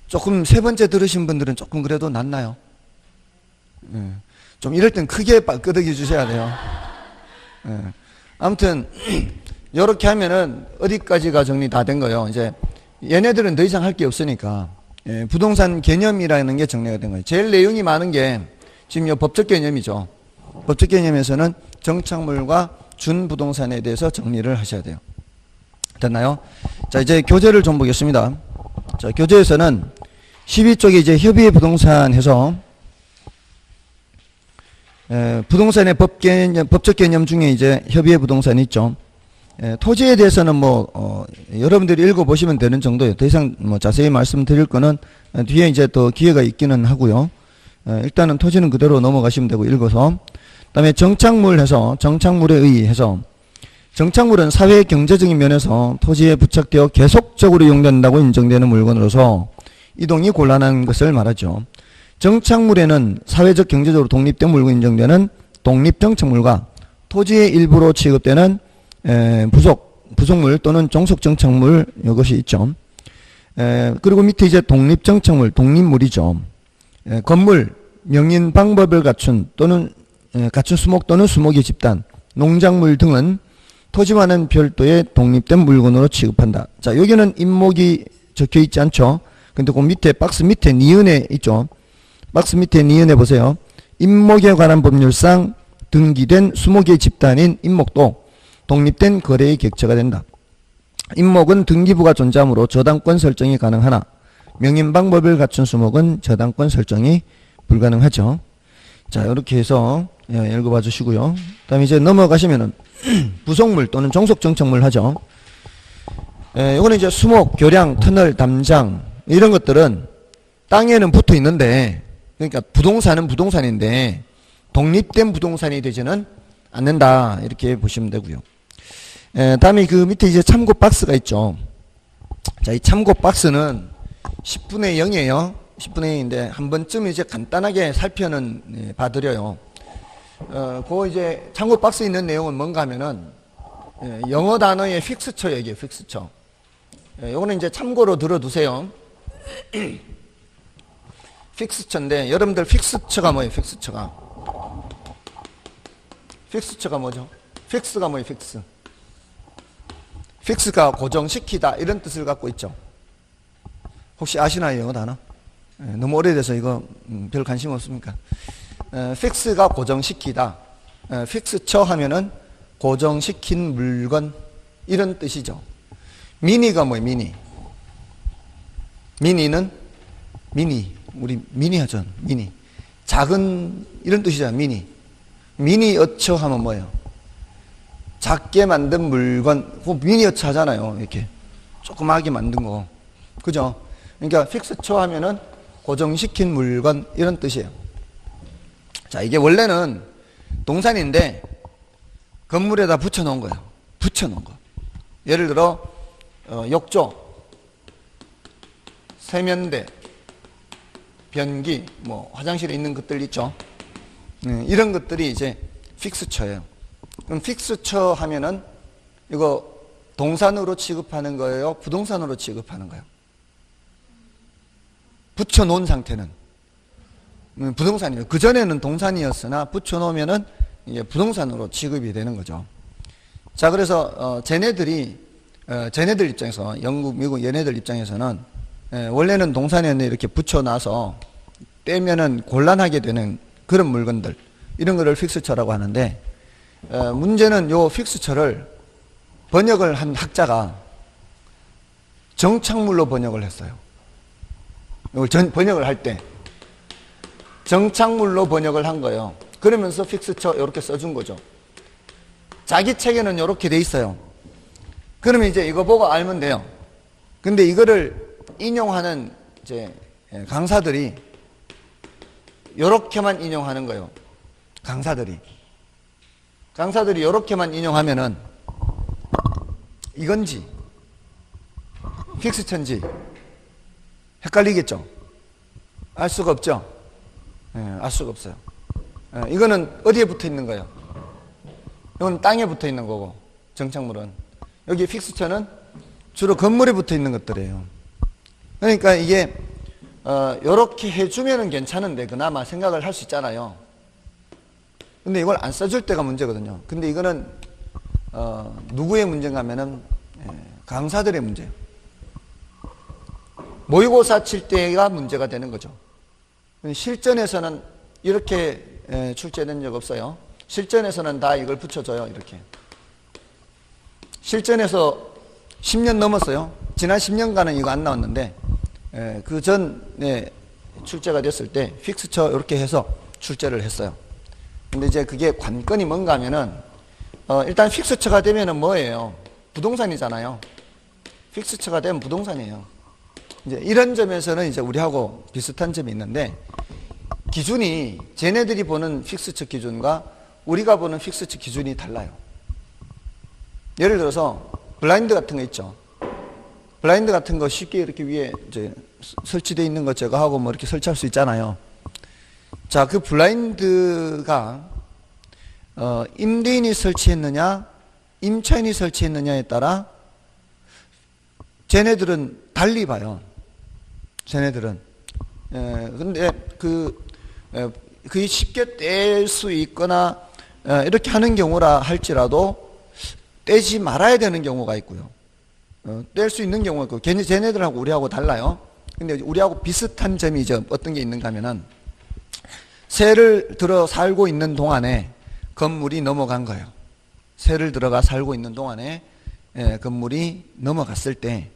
조금 세 번째 들으신 분들은 조금 그래도 낫나요? 좀 이럴 땐 크게 끄덕여 주셔야 돼요. 아무튼 이렇게 하면은 어디까지가 정리 다 된 거예요. 이제 얘네들은 더 이상 할 게 없으니까 부동산 개념이라는 게 정리가 된 거예요. 제일 내용이 많은 게 지금 이 법적 개념이죠. 법적 개념에서는 정착물과 준부동산에 대해서 정리를 하셔야 돼요. 됐나요? 자, 이제 교재를 좀 보겠습니다. 자, 교재에서는 12쪽에 이제 협의의 부동산 해서 부동산의 법적 개념 중에 이제 협의의 부동산이 있죠. 토지에 대해서는 여러분들이 읽어보시면 되는 정도예요. 더 이상 자세히 말씀드릴 거는 뒤에 이제 또 기회가 있기는 하고요. 일단은 토지는 그대로 넘어가시면 되고 읽어서. 그 다음에 정착물 해서 정착물에 의해서 정착물은 사회 경제적인 면에서 토지에 부착되어 계속적으로 이용된다고 인정되는 물건으로서 이동이 곤란한 것을 말하죠. 정착물에는 사회적 경제적으로 독립된 물건이 인정되는 독립정착물과 토지의 일부로 취급되는 부속물 또는 종속정착물 이것이 있죠. 그리고 밑에 이제 독립정착물, 독립물이죠. 건물, 명인 방법을 갖춘 수목 또는 수목의 집단, 농작물 등은 토지와는 별도의 독립된 물건으로 취급한다. 자, 여기는 임목이 적혀 있지 않죠? 근데 그 밑에 박스 밑에 니은에 있죠. 박스 밑에 니은에 보세요. 임목에 관한 법률상 등기된 수목의 집단인 임목도 독립된 거래의 객체가 된다. 임목은 등기부가 존재하므로 저당권 설정이 가능하나 명인 방법을 갖춘 수목은 저당권 설정이 불가능하죠. 자, 이렇게 해서 읽어봐 주시고요. 그 다음에 이제 넘어가시면은 부속물 또는 종속정착물 하죠. 이거는 이제 수목, 교량, 터널, 담장 이런 것들은 땅에는 붙어 있는데, 그러니까 부동산은 부동산인데 독립된 부동산이 되지는 않는다, 이렇게 보시면 되고요. 다음에 그 밑에 이제 참고 박스가 있죠. 자, 이 참고 박스는 10분의 0이에요. 10분의 0인데 한 번쯤 이제 간단하게 살펴는 봐드려요. 그 이제 참고 박스에 있는 내용은 뭔가 하면은 영어 단어의 픽스처 얘기예요. 픽스처. 요거는 이제 참고로 들어두세요. 픽스처인데 여러분들 픽스처가 뭐예요? 픽스처가 뭐죠? 픽스가 뭐예요? 픽스가 고정시키다 이런 뜻을 갖고 있죠. 혹시 아시나요? 영어 단어? 너무 오래돼서 이거 별 관심 없습니까? 픽스가 고정시키다. 픽스처 하면은 고정시킨 물건 이런 뜻이죠. 미니가 뭐예요? 미니는 우리 미니 하죠. 미니 작은 이런 뜻이잖아요. 미니어처 하면 뭐예요? 작게 만든 물건. 그 미니어처 하잖아요. 이렇게 조그맣게 만든 거, 그죠? 그러니까 픽스처 하면은 고정시킨 물건 이런 뜻이에요. 자, 이게 원래는 동산인데 건물에다 붙여놓은 거예요. 예를 들어 욕조, 세면대, 변기, 화장실에 있는 것들 있죠. 이런 것들이 이제 픽스처예요. 그럼 픽스처 하면은 이거 동산으로 취급하는 거예요? 부동산으로 취급하는 거예요? 붙여놓은 상태는 부동산이에요. 그전에는 동산이었으나 붙여놓으면은 이게 부동산으로 취급이 되는 거죠. 자, 그래서 쟤네들 입장에서, 영국, 미국 얘네들 입장에서는 원래는 동산이었는데 이렇게 붙여놔서 떼면은 곤란하게 되는 그런 물건들, 이런 거를 픽스처라고 하는데, 문제는 요 픽스처를 번역을 한 학자가 정착물로 번역을 했어요. 이걸 번역을 할 때 정착물로 번역을 한 거예요. 그러면서 픽스처 이렇게 써준 거죠. 자기 책에는 이렇게 돼 있어요. 그러면 이제 이거 보고 알면 돼요. 근데 이거를 인용하는 이제 강사들이 요렇게만 인용하는 거예요. 강사들이 요렇게만 인용하면은 이건지 픽스처인지 헷갈리겠죠? 알 수가 없죠? 알 수가 없어요. 이거는 어디에 붙어 있는 거예요? 이건 땅에 붙어 있는 거고, 정착물은. 여기 픽스처는 주로 건물에 붙어 있는 것들이에요. 그러니까 이게 요렇게 해주면은 괜찮은데 그나마 생각을 할 수 있잖아요. 근데 이걸 안 써줄 때가 문제거든요. 근데 이거는 누구의 문제인가 하면은 강사들의 문제예요. 모의고사 칠 때가 문제가 되는 거죠. 실전에서는 이렇게 출제된 적 없어요. 실전에서는 다 이걸 붙여줘요. 이렇게. 실전에서 10년 넘었어요. 지난 10년간은 이거 안 나왔는데 그 전에 출제가 됐을 때 픽스처 이렇게 해서 출제를 했어요. 근데 이제 그게 관건이 뭔가 하면은 일단 픽스처가 되면은 뭐예요? 부동산이잖아요. 픽스처가 되면 부동산이에요. 이제 이런 점에서는 이제 우리하고 비슷한 점이 있는데 기준이 쟤네들이 보는 픽스처 기준과 우리가 보는 픽스처 기준이 달라요. 예를 들어서 블라인드 같은 거 있죠. 블라인드 같은 거 쉽게 이렇게 위에 이제 설치되어 있는 거 제거하고 뭐 이렇게 설치할 수 있잖아요. 자, 그 블라인드가 임대인이 설치했느냐, 임차인이 설치했느냐에 따라 쟤네들은 달리 봐요. 쟤네들은. 근데 그게 쉽게 뗄 수 있거나 이렇게 하는 경우라 할지라도 떼지 말아야 되는 경우가 있고요. 뗄 수 있는 경우가 있고, 쟤네들하고 우리하고 달라요. 근데 우리하고 비슷한 점이 이제 어떤 게 있는가 하면은 새를 들어 살고 있는 동안에 건물이 넘어간 거예요. 새를 들어가 살고 있는 동안에 건물이 넘어갔을 때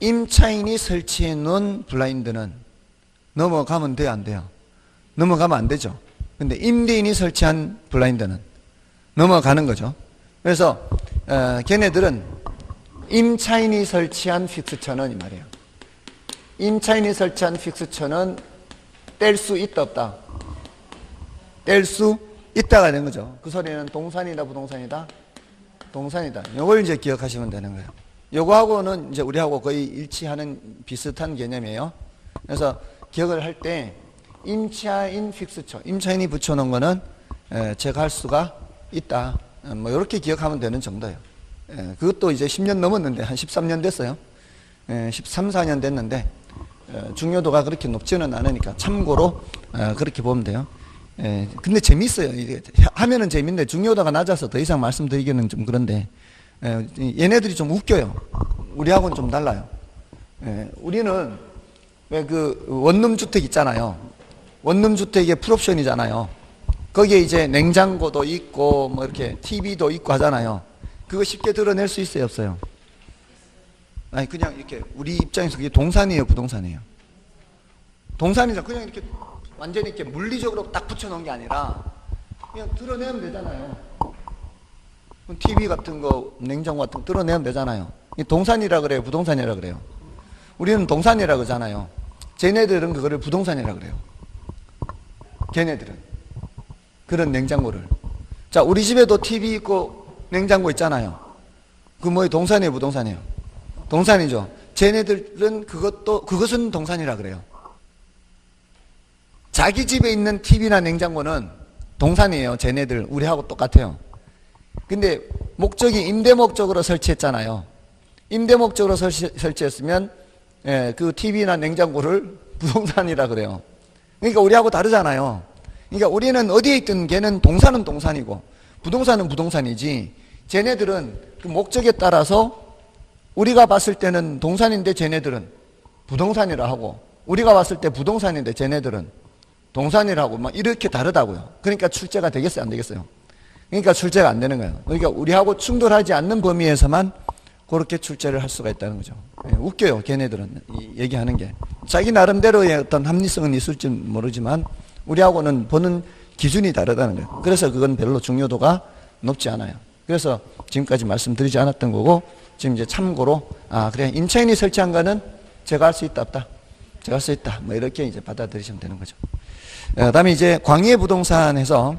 임차인이 설치해 놓은 블라인드는 넘어가면 돼요, 안 돼요? 넘어가면 안 되죠. 근데 임대인이 설치한 블라인드는 넘어가는 거죠. 그래서 걔네들은 임차인이 설치한 픽스처는 이 말이에요. 임차인이 설치한 픽스처는 뗄 수 있다 없다? 뗄 수 있다가 된 거죠. 그 소리는 동산이다 부동산이다? 동산이다. 이걸 이제 기억하시면 되는 거예요. 요거하고는 이제 우리하고 거의 일치하는 비슷한 개념이에요. 그래서 기억을 할 때 임차인 픽스처, 임차인이 붙여놓은 거는 제거할 수가 있다. 뭐 이렇게 기억하면 되는 정도예요. 그것도 이제 10년 넘었는데 한 13년 됐어요. 13, 14년 됐는데 중요도가 그렇게 높지는 않으니까 참고로 그렇게 보면 돼요. 근데 재밌어요. 이게 하면은 재밌는데 중요도가 낮아서 더 이상 말씀드리기는 좀 그런데 얘네들이 좀 웃겨요. 우리하고는 좀 달라요. 우리는 왜 그 원룸 주택 있잖아요. 원룸 주택의 풀옵션이잖아요. 거기에 이제 냉장고도 있고 뭐 이렇게 TV도 있고 하잖아요. 그거 쉽게 드러낼 수 있어요, 없어요? 아니 그냥 이렇게 우리 입장에서 그게 동산이에요, 부동산이에요? 동산이죠. 그냥 이렇게 완전히 이렇게 물리적으로 딱 붙여놓은 게 아니라 그냥 드러내면 되잖아요. TV 같은 거, 냉장고 같은 거 드러내면 되잖아요. 동산이라 그래요, 부동산이라 그래요? 우리는 동산이라 그러잖아요. 쟤네들은 그거를 부동산이라 그래요. 걔네들은 그런 냉장고를. 자, 우리 집에도 TV 있고 냉장고 있잖아요. 그 뭐예요? 동산이에요, 부동산이에요? 동산이죠. 쟤네들은 그것은 동산이라 그래요. 자기 집에 있는 TV나 냉장고는 동산이에요. 쟤네들 우리하고 똑같아요. 근데 목적이 임대 목적으로 설치했잖아요. 임대 목적으로 설치했으면 그 TV나 냉장고를 부동산이라 그래요. 그러니까 우리하고 다르잖아요. 그러니까 우리는 어디에 있든 걔는 동산은 동산이고 부동산은 부동산이지, 쟤네들은 그 목적에 따라서 우리가 봤을 때는 동산인데 쟤네들은 부동산이라 하고, 우리가 봤을 때 부동산인데 쟤네들은 동산이라고 막 이렇게 다르다고요. 그러니까 출제가 되겠어요, 안 되겠어요? 그러니까 출제가 안 되는 거예요. 그러니까 우리하고 충돌하지 않는 범위에서만 그렇게 출제를 할 수가 있다는 거죠. 웃겨요, 걔네들은 얘기하는 게. 자기 나름대로의 어떤 합리성은 있을지 모르지만 우리하고는 보는 기준이 다르다는 거예요. 그래서 그건 별로 중요도가 높지 않아요. 그래서 지금까지 말씀드리지 않았던 거고, 지금 이제 참고로 그래 임차인이 설치한 거는 제가 할 수 있다 없다? 제가 할 수 있다. 뭐 이렇게 이제 받아들이시면 되는 거죠. 그다음에 이제 광의부동산에서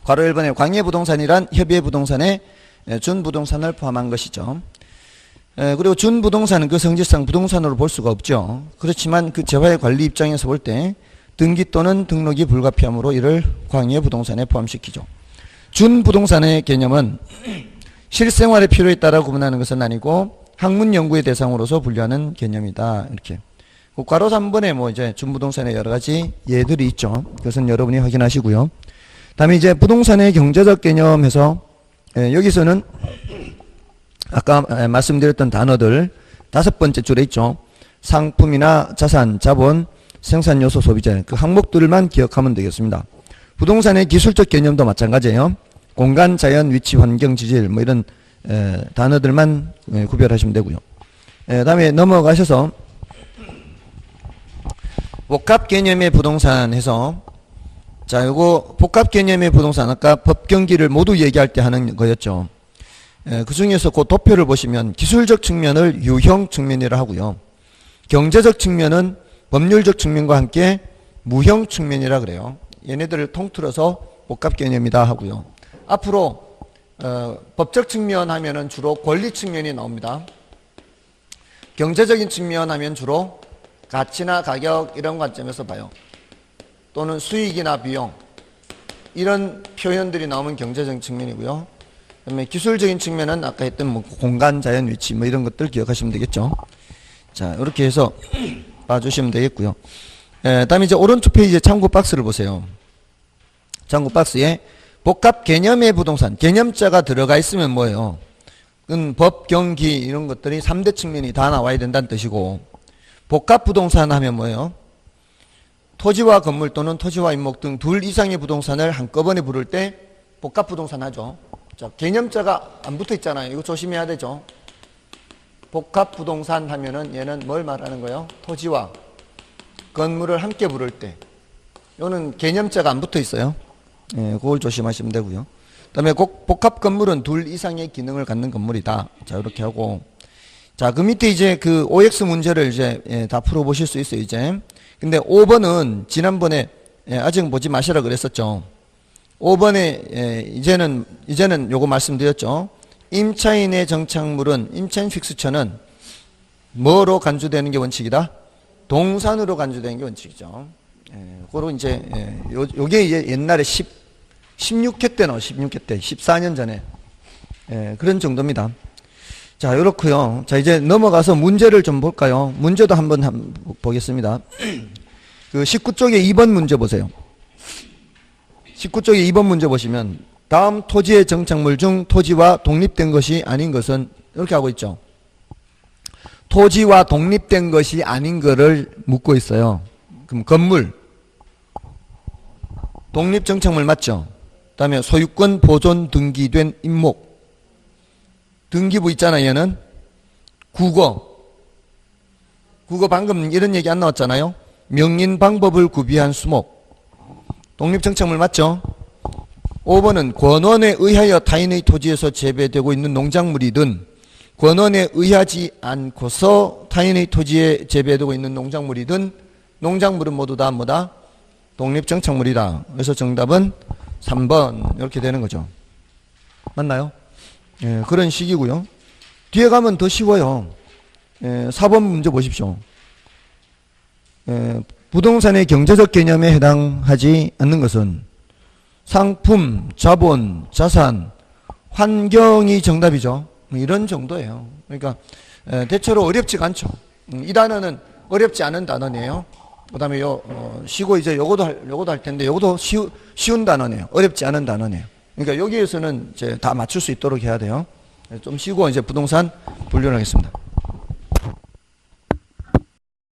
괄호 1번에 광의부동산이란 협의부동산의 준부동산을 포함한 것이죠. 그리고 준부동산은 그 성질상 부동산으로 볼 수가 없죠. 그렇지만 그 재화의 관리 입장에서 볼 때 등기 또는 등록이 불가피하므로 이를 광의부동산에 포함시키죠. 준부동산의 개념은 실생활의 필요에 따라 구분하는 것은 아니고 학문 연구의 대상으로서 분류하는 개념이다. 이렇게. 괄호 3번에 뭐 이제 준부동산의 여러 가지 예들이 있죠. 그것은 여러분이 확인하시고요. 다음에 이제 부동산의 경제적 개념에서 여기서는 아까 말씀드렸던 단어들 5번째 줄에 있죠. 상품이나 자산, 자본, 생산요소, 소비재 그 항목들만 기억하면 되겠습니다. 부동산의 기술적 개념도 마찬가지예요. 공간, 자연, 위치, 환경, 지질 뭐 이런 단어들만 구별하시면 되고요. 다음에 넘어가셔서 복합 개념의 부동산 해서 자, 요거 복합 개념의 부동산 아까 법 경기를 모두 얘기할 때 하는 거였죠. 그 중에서 그 도표를 보시면 기술적 측면을 유형 측면이라 하고요. 경제적 측면은 법률적 측면과 함께 무형 측면이라 그래요. 얘네들을 통틀어서 복합 개념이다 하고요. 앞으로 법적 측면 하면은 주로 권리 측면이 나옵니다. 경제적인 측면 하면 주로 가치나 가격 이런 관점에서 봐요. 또는 수익이나 비용 이런 표현들이 나오면 경제적인 측면이고요. 그다음에 기술적인 측면은 아까 했던 뭐 공간, 자연, 위치 뭐 이런 것들 기억하시면 되겠죠. 자, 이렇게 해서 봐주시면 되겠고요. 다음에 이제 오른쪽 페이지에 참고 박스를 보세요. 참고 박스에 복합 개념의 부동산 개념자가 들어가 있으면 뭐예요? 법, 경기 이런 것들이 3대 측면이 다 나와야 된다는 뜻이고 복합 부동산 하면 뭐예요? 토지와 건물 또는 토지와 임목 등 둘 이상의 부동산을 한꺼번에 부를 때 복합 부동산 하죠. 자, 개념자가 안 붙어 있잖아요. 이거 조심해야 되죠. 복합 부동산 하면은 얘는 뭘 말하는 거예요? 토지와 건물을 함께 부를 때. 이거는 개념자가 안 붙어 있어요. 그걸 조심하시면 되고요. 그다음에 복합 건물은 둘 이상의 기능을 갖는 건물이다. 자, 이렇게 하고. 자, 그 밑에 이제 그 OX 문제를 이제 다 풀어보실 수 있어요, 이제. 근데 5번은 지난번에 아직 보지 마시라 그랬었죠. 5번에 이제는 요거 말씀드렸죠. 임차인의 정착물은 임차인 픽스처는 뭐로 간주되는 게 원칙이다? 동산으로 간주되는 게 원칙이죠. 그로 이제 요게 이제 옛날에 16회 때 나와 16회 때 14년 전에 그런 정도입니다. 자, 요렇고요. 자, 이제 넘어가서 문제를 좀 볼까요? 문제도 한번 보겠습니다. 그 19쪽에 2번 문제 보세요. 19쪽에 2번 문제 보시면 다음 토지의 정착물 중 토지와 독립된 것이 아닌 것은 이렇게 하고 있죠. 토지와 독립된 것이 아닌 거를 묻고 있어요. 그럼 건물, 독립정착물 맞죠? 그 다음에 소유권 보존 등기된 임목, 등기부 있잖아요. 얘는 국어 방금 이런 얘기 안 나왔잖아요. 명인 방법을 구비한 수목, 독립정착물 맞죠? 5번은 권원에 의하여 타인의 토지에서 재배되고 있는 농작물이든 권원에 의하지 않고서 타인의 토지에 재배되고 있는 농작물이든 농작물은 모두 다 뭐다? 독립정착물이다. 그래서 정답은 3번 이렇게 되는 거죠. 맞나요? 그런 식이고요. 뒤에 가면 더 쉬워요. 4번 문제 보십시오. 부동산의 경제적 개념에 해당하지 않는 것은 상품, 자본, 자산, 환경이 정답이죠. 이런 정도예요. 그러니까 대체로 어렵지가 않죠. 이 단어는 어렵지 않은 단어네요. 그 다음에 쉬고 이제 요거도 할 텐데 요것도 쉬운 단어네요. 어렵지 않은 단어네요. 그러니까 여기에서는 이제 다 맞출 수 있도록 해야 돼요. 좀 쉬고 이제 부동산 분류를 하겠습니다.